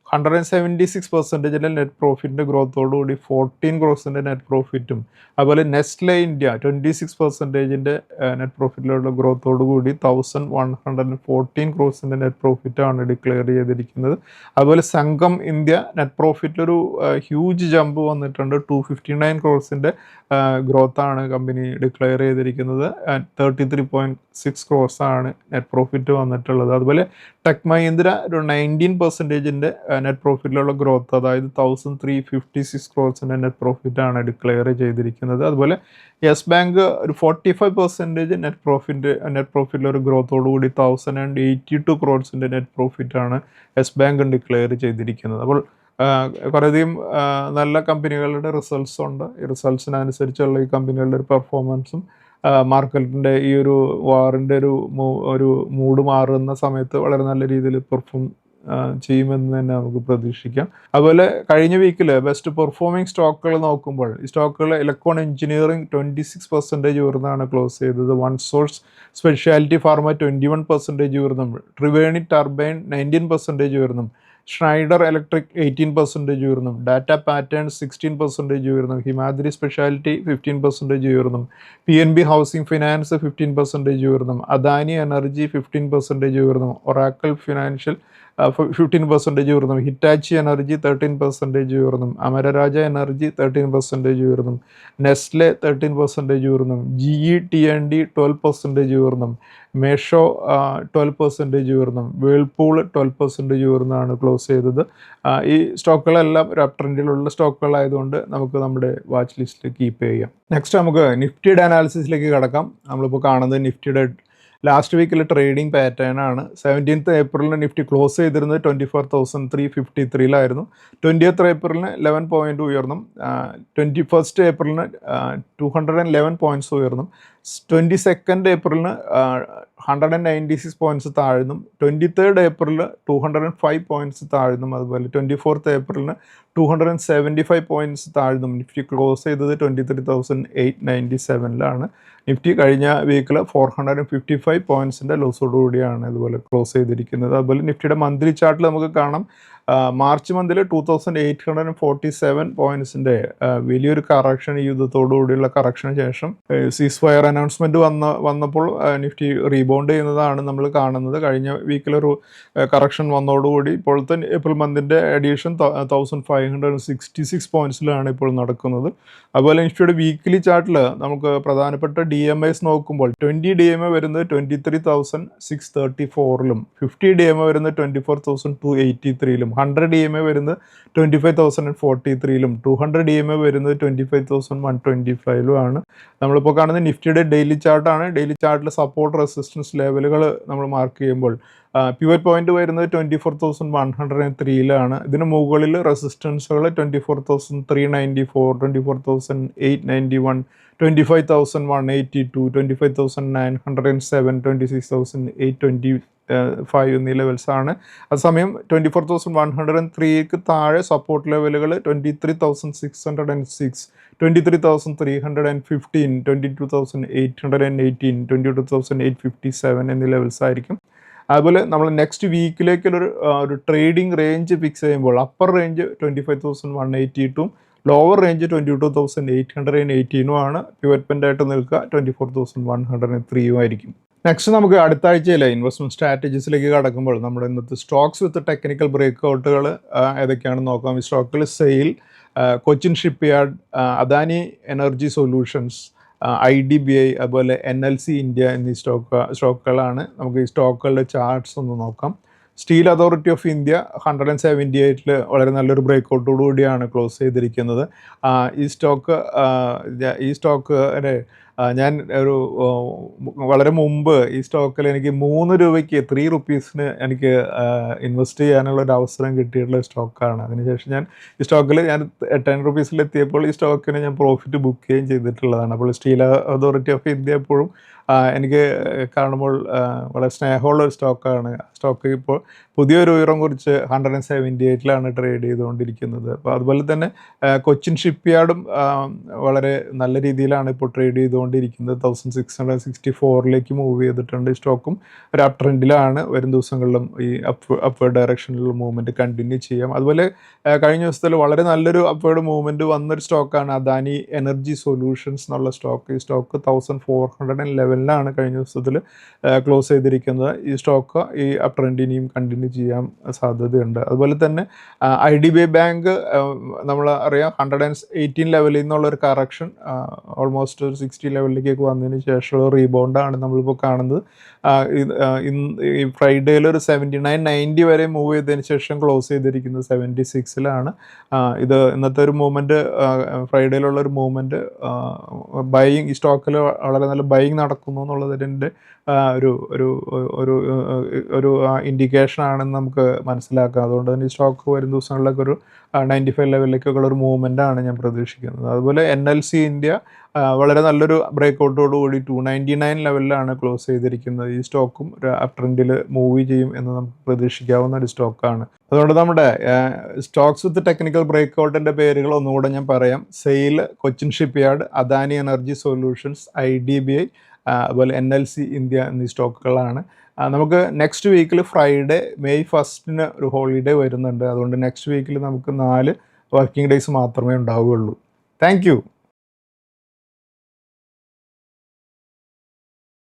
176% നെറ്റ് പ്രോഫിറ്റിൻ്റെ ഗ്രോത്തോടുകൂടി 14 ക്രോർസിൻ്റെ നെറ്റ് പ്രോഫിറ്റും, അതുപോലെ നെസ്ലെ ഇന്ത്യ 26% നെറ്റ് പ്രോഫിറ്റിലുള്ള ഗ്രോത്തോടുകൂടി 1114 ക്രോർസിൻ്റെ നെറ്റ് പ്രോഫിറ്റാണ് ഡിക്ലെയർ ചെയ്തിരിക്കുന്നത്. അതുപോലെ സംഘം ഇന്ത്യ നെറ്റ് പ്രോഫിറ്റിലൊരു ഹ്യൂജ് ജമ്പ് വന്നിട്ടുണ്ട്. 259 ക്രോർസിൻ്റെ ഗ്രോത്താണ് കമ്പനി ഡിക്ലെയർ ചെയ്തിരിക്കുന്നത്. 33.6 ക്രോർസാണ് നെറ്റ് പ്രോഫിറ്റ് വന്നിട്ടുള്ളത്. അതുപോലെ ടെക് മഹീന്ദ്ര ഒരു 19% നെറ്റ് പ്രോഫിറ്റിലുള്ള ഗ്രോത്ത്, അതായത് 1356 ക്രോർസിൻ്റെ നെറ്റ് പ്രോഫിറ്റാണ് ഡിക്ലെയർ ചെയ്തിരിക്കുന്നത്. അതുപോലെ യെസ് ബാങ്ക് ഒരു 45% നെറ്റ് പ്രോഫിറ്റിലൊരു ഗ്രോത്തോടുകൂടി 1082 ക്രോർസിൻ്റെ നെറ്റ് പ്രോഫിറ്റാണ് യെസ് ബാങ്ക് ഡിക്ലെയർ ചെയ്തിരിക്കുന്നത്. അപ്പോൾ കുറേയധികം നല്ല കമ്പനികളുടെ റിസൾട്ട്സ് ഉണ്ട്. ഈ റിസൾട്ട്സിനനുസരിച്ചുള്ള ഈ കമ്പനികളുടെ ഒരു പെർഫോമൻസും മാർക്കറ്റിൻ്റെ ഈ ഒരു വാറിൻ്റെ ഒരു മൂഡ് മാറുന്ന സമയത്ത് വളരെ നല്ല രീതിയിൽ പെർഫോം ചെയ്യുമെന്ന് തന്നെ നമുക്ക് പ്രതീക്ഷിക്കാം. അതുപോലെ കഴിഞ്ഞ വീക്കിൽ ബെസ്റ്റ് പെർഫോമിംഗ് സ്റ്റോക്കുകൾ നോക്കുമ്പോൾ ഈ സ്റ്റോക്കുകൾ ഇലക്ട്രോൺ എഞ്ചിനീയറിംഗ് 26% ഉയർന്നാണ് ക്ലോസ് ചെയ്തത്. വൺ സോഴ്സ് സ്പെഷ്യാലിറ്റി ഫാർമ 21% ഉയർന്നും, ട്രിവേണി ടർബൈൻ 19% ഉയർന്നും, ഷ്നൈഡർ ഇലക്ട്രിക് 18% ഉയർന്നും, ഡാറ്റ പാറ്റേൺസ് 16% ഉയർന്നും, ഹിമാദ്രി സ്പെഷ്യാലിറ്റി 15% ഉയർന്നും, PNB ഹൗസിംഗ് ഫിനാൻസ് 15% ഉയർന്നും, അദാനി എനർജി 15% ഉയർന്നും, ഒറാക്കിൾ ഫിനാൻഷ്യൽ 15% ഉയർന്നും, ഹിറ്റാച്ചി എനർജി 13% ഉയർന്നും, അമരരാജ എനർജി 13% ഉയർന്നും, നെസ്ലെ 13% ഉയർന്നും, GE T&D 12% ഉയർന്നും, മേഷോ 12% ഉയർന്നും, വേൾപൂൾ 12% ഉയർന്നാണ് ക്ലോസ് ചെയ്തത്. ഈ സ്റ്റോക്കുകളെല്ലാം ഒരു അപ് ട്രെൻഡിലുള്ള സ്റ്റോക്കുകളായതുകൊണ്ട് നമുക്ക് നമ്മുടെ വാച്ച് ലിസ്റ്റിൽ കീപ്പ് ചെയ്യാം. നെക്സ്റ്റ് നമുക്ക് നിഫ്റ്റിയുടെ അനാലിസിസിലേക്ക് കടക്കാം. നമ്മളിപ്പോൾ കാണുന്നത് നിഫ്റ്റിയുടെ ലാസ്റ്റ് വീക്കിലെ ട്രേഡിംഗ് പാറ്റേൺ ആണ്. 17th ഏപ്രിലിന് നിഫ്റ്റി ക്ലോസ് ചെയ്തിരുന്നത് 24,353 20th ഏപ്രിലിന് 11 പോയിന്റ് ഉയർന്നും, 21st ഏപ്രിലിന് 211 പോയിന്റ്സ് ഉയർന്നും, 22nd ഏപ്രിലിന് 196 പോയിന്റ്സ് താഴ്ന്നും, 23rd ഏപ്രിലിൽ 205 പോയിന്റ്സ് താഴ്ന്നും, അതുപോലെ 24th ഏപ്രിലിന് 275 പോയിന്റ്സ് താഴ്ന്നും നിഫ്റ്റി ക്ലോസ് ചെയ്തത് 23,897 നിഫ്റ്റി കഴിഞ്ഞ വീക്കിൽ 455 പോയിന്റ്സിൻ്റെ ലോസോടുകൂടിയാണ് ഇതുപോലെ ക്ലോസ് ചെയ്തിരിക്കുന്നത്. അതുപോലെ നിഫ്റ്റിയുടെ മന്ത്ലി ചാർട്ടിൽ നമുക്ക് കാണാം മാർച്ച് മന്തിൽ 2847 പോയിന്റ്സിൻ്റെ വലിയൊരു കറക്ഷൻ, ഈ യുദ്ധത്തോടുകൂടിയുള്ള കറക്ഷന് ശേഷം സീസ് ഫയർ അനൗൺസ്മെൻറ്റ് വന്നപ്പോൾ നിഫ്റ്റി റീബൗണ്ട് ചെയ്യുന്നതാണ് നമ്മൾ കാണുന്നത്. കഴിഞ്ഞ വീക്കിലൊരു കറക്ഷൻ വന്നതോടുകൂടി ഇപ്പോഴത്തെ ഏപ്രിൽ മന്തിൻ്റെ എഡീഷൻ 1566 പോയിന്റ്സിലാണ് ഇപ്പോൾ നടക്കുന്നത്. അതുപോലെ നിഫ്റ്റിയുടെ വീക്കിലി ചാർട്ടിൽ നമുക്ക് പ്രധാനപ്പെട്ട DMAs നോക്കുമ്പോൾ 20 DMA വരുന്നത് 23,634 50 DMA വരുന്നത് 24,283 100 DMA വരുന്നത് 25,043 200 DMA വരുന്നത് 25,125 നമ്മളിപ്പോൾ കാണുന്നത് നിഫ്റ്റിയുടെ ഡെയിലി ചാർട്ടാണ്. ഡെയിലി ചാർട്ടിൽ സപ്പോർട്ട് റെസിസ്റ്റൻസ് ലെവലുകൾ നമ്മൾ മാർക്ക് ചെയ്യുമ്പോൾ പിവറ്റ് പോയിന്റ് വരുന്നത് 24,103 ഇതിന് മുകളിൽ റെസിസ്റ്റൻസുകൾ 24,394 24,891 25,182 25,907 26,825 എന്നീ ലെവൽസാണ്. അതേസമയം 24,103ക്ക് താഴെ സപ്പോർട്ട് ലെവലുകൾ 23,606 23,315, 22,818, 22,857 എന്നീ ലെവൽസ് ആയിരിക്കും. അതുപോലെ നമ്മൾ നെക്സ്റ്റ് വീക്കിലേക്കുള്ളൊരു ട്രേഡിംഗ് റേഞ്ച് ഫിക്സ് ചെയ്യുമ്പോൾ അപ്പർ റേഞ്ച് 25,182 ലോവർ റേഞ്ച് 22,818 ആണ്. പിവറ്റ് ആയിട്ട് നിൽക്കുക 24,103 ആയിരിക്കും. നെക്സ്റ്റ് നമുക്ക് അടുത്ത ആഴ്ചയിലെ ഇൻവെസ്റ്റ്മെന്റ് സ്ട്രാറ്റജീസിലേക്ക് കടക്കുമ്പോൾ നമ്മുടെ ഇന്നത്തെ സ്റ്റോക്സ് വിത്ത് ടെക്നിക്കൽ ബ്രേക്ക് ഔട്ടുകൾ ഏതൊക്കെയാണെന്ന് നോക്കാം. ഈ സ്റ്റോക്കിൽ sale, Cochin shipyard, Adani Energy solutions, IDBI, അതുപോലെ NLC ഇന്ത്യ എന്നീ സ്റ്റോക്കുകളാണ്. നമുക്ക് ഈ സ്റ്റോക്കുകളുടെ ചാർട്ട്സ് ഒന്ന് നോക്കാം. സ്റ്റീൽ അതോറിറ്റി ഓഫ് ഇന്ത്യ 178 വളരെ നല്ലൊരു ബ്രേക്ക് ഔട്ടോടുകൂടിയാണ് ക്ലോസ് ചെയ്തിരിക്കുന്നത്. ഈ സ്റ്റോക്ക് ഞാൻ വളരെ മുമ്പ് ഈ സ്റ്റോക്കിൽ എനിക്ക് 3 രൂപയ്ക്ക് 3 റുപ്പീസിന് എനിക്ക് ഇൻവെസ്റ്റ് ചെയ്യാനുള്ള ഒരു അവസരം കിട്ടിയിട്ടുള്ള സ്റ്റോക്കാണ്. അതിനുശേഷം ഞാൻ ഈ സ്റ്റോക്കിൽ 10 റുപ്പീസിലെത്തിയപ്പോൾ ഈ സ്റ്റോക്കിന് ഞാൻ പ്രോഫിറ്റ് ബുക്ക് ചെയ്യുകയും ചെയ്തിട്ടുള്ളതാണ്. അപ്പോൾ സ്റ്റീൽ അതോറിറ്റി ഓഫ് ഇന്ത്യ എപ്പോഴും എനിക്ക് കാണുമ്പോൾ വളരെ സ്നേഹമുള്ള ഒരു സ്റ്റോക്കാണ്. സ്റ്റോക്ക് ഇപ്പോൾ പുതിയൊരു ഉയരം കുറിച്ച് 178 ട്രേഡ് ചെയ്തുകൊണ്ടിരിക്കുന്നത്. അപ്പോൾ അതുപോലെ തന്നെ കൊച്ചിൻ ഷിപ്പ്യാർഡും വളരെ നല്ല രീതിയിലാണ് ഇപ്പോൾ ട്രേഡ് ചെയ്തുകൊണ്ടിരിക്കുന്നത്. 1664 മൂവ് ചെയ്തിട്ടുണ്ട്. സ്റ്റോക്കും ഒരു അപ് ട്രെൻഡിലാണ്. വരും ദിവസങ്ങളിലും ഈ അപ്വേർഡ് ഡയറക്ഷനിലുള്ള മൂവ്മെൻറ്റ് കണ്ടിന്യൂ ചെയ്യാം. അതുപോലെ കഴിഞ്ഞ ദിവസത്തിൽ വളരെ നല്ലൊരു അപ്വേർഡ് മൂവ്മെൻറ്റ് വന്നൊരു സ്റ്റോക്കാണ് അദാനി എനർജി സൊല്യൂഷൻസ് എന്നുള്ള സ്റ്റോക്ക്. ഈ സ്റ്റോക്ക് 1411 കഴിഞ്ഞ ദിവസത്തിൽ ക്ലോസ് ചെയ്തിരിക്കുന്നത്. ഈ സ്റ്റോക്ക് ഈ അപ് ട്രെൻഡ് ഇനിയും കണ്ടിന്യൂ ചെയ്യാൻ സാധ്യതയുണ്ട്. അതുപോലെ തന്നെ IDBI ബാങ്ക് നമ്മൾ അറിയാം 118 ലെവലിൽ നിന്നുള്ളൊരു കറക്ഷൻ ഓൾമോസ്റ്റ് ഒരു 60 ലെവലിലേക്കൊക്കെ വന്നതിന് ശേഷമുള്ള റീബൗണ്ടാണ് നമ്മളിപ്പോൾ കാണുന്നത്. ഈ ഫ്രൈഡേയിൽ ഒരു 79.90 വരെ മൂവ് ചെയ്തതിന് ശേഷം ക്ലോസ് ചെയ്തിരിക്കുന്നത് 76 ഇത് ഇന്നത്തെ ഒരു മൂവ്മെൻറ്റ്, ഫ്രൈഡേയിലുള്ള ഒരു മൂവ്മെൻറ്റ് ബൈയിങ്, ഈ സ്റ്റോക്കിൽ വളരെ നല്ല ബൈയിങ് നടക്കുന്നു എന്നുള്ളതിൻ്റെ ഒരു ഒരു ഒരു ഒരു ഇൻഡിക്കേഷൻ ആണെന്ന് നമുക്ക് മനസ്സിലാക്കാം. അതുകൊണ്ട് തന്നെ ഈ സ്റ്റോക്ക് വരും ദിവസങ്ങളിലൊക്കെ ഒരു 95 ലെവലിലേക്കൊക്കെ ഒരു മൂവ്മെൻ്റ് ആണ് ഞാൻ പ്രതീക്ഷിക്കുന്നത്. അതുപോലെ NLC ഇന്ത്യ വളരെ നല്ലൊരു ബ്രേക്ക് ഔട്ടോടുകൂടി 299 ലെവലിലാണ് ക്ലോസ് ചെയ്തിരിക്കുന്നത്. ഈ സ്റ്റോക്കും ഒരു അപ് ട്രെൻഡിൽ മൂവ് ചെയ്യും എന്ന് നമുക്ക് പ്രതീക്ഷിക്കാവുന്ന ഒരു സ്റ്റോക്കാണ്. അതുകൊണ്ട് നമ്മുടെ സ്റ്റോക്സ് വിത്ത് ടെക്നിക്കൽ ബ്രേക്ക് ഔട്ടിൻ്റെ പേരുകൾ ഒന്നുകൂടെ ഞാൻ പറയാം. Sale, Cochin shipyard, Adani Energy solutions, IDBI, അതുപോലെ NLC ഇന്ത്യ എന്നീ സ്റ്റോക്കുകളാണ്. നമുക്ക് നെക്സ്റ്റ് വീക്കിൽ ഫ്രൈഡേ May 1 ഒരു ഹോളിഡേ വരുന്നുണ്ട്. അതുകൊണ്ട് നെക്സ്റ്റ് വീക്കിൽ നമുക്ക് 4 വർക്കിംഗ് ഡേയ്സ് മാത്രമേ ഉണ്ടാവുകയുള്ളൂ. Thank you.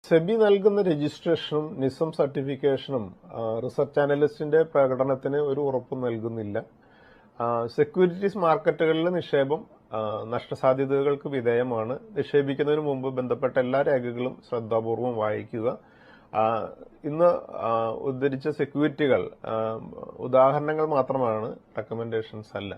സെബി നൽകുന്ന രജിസ്ട്രേഷനും നിസം സർട്ടിഫിക്കേഷനും റിസർച്ച് അനലിസ്റ്റിന്റെ പ്രകടനത്തിന് ഒരു ഉറപ്പും നൽകുന്നില്ല. സെക്യൂരിറ്റീസ് മാർക്കറ്റുകളിലെ നിക്ഷേപം നഷ്ടസാധ്യതകൾക്ക് വിധേയമാണ്. നിക്ഷേപിക്കുന്നതിന് മുമ്പ് ബന്ധപ്പെട്ട എല്ലാ രേഖകളും ശ്രദ്ധാപൂർവം വായിക്കുക. ഇന്ന് ഉദ്ധരിച്ച സെക്യൂരിറ്റികൾ ഉദാഹരണങ്ങൾ മാത്രമാണ്, റെക്കമെൻഡേഷൻസ് അല്ല.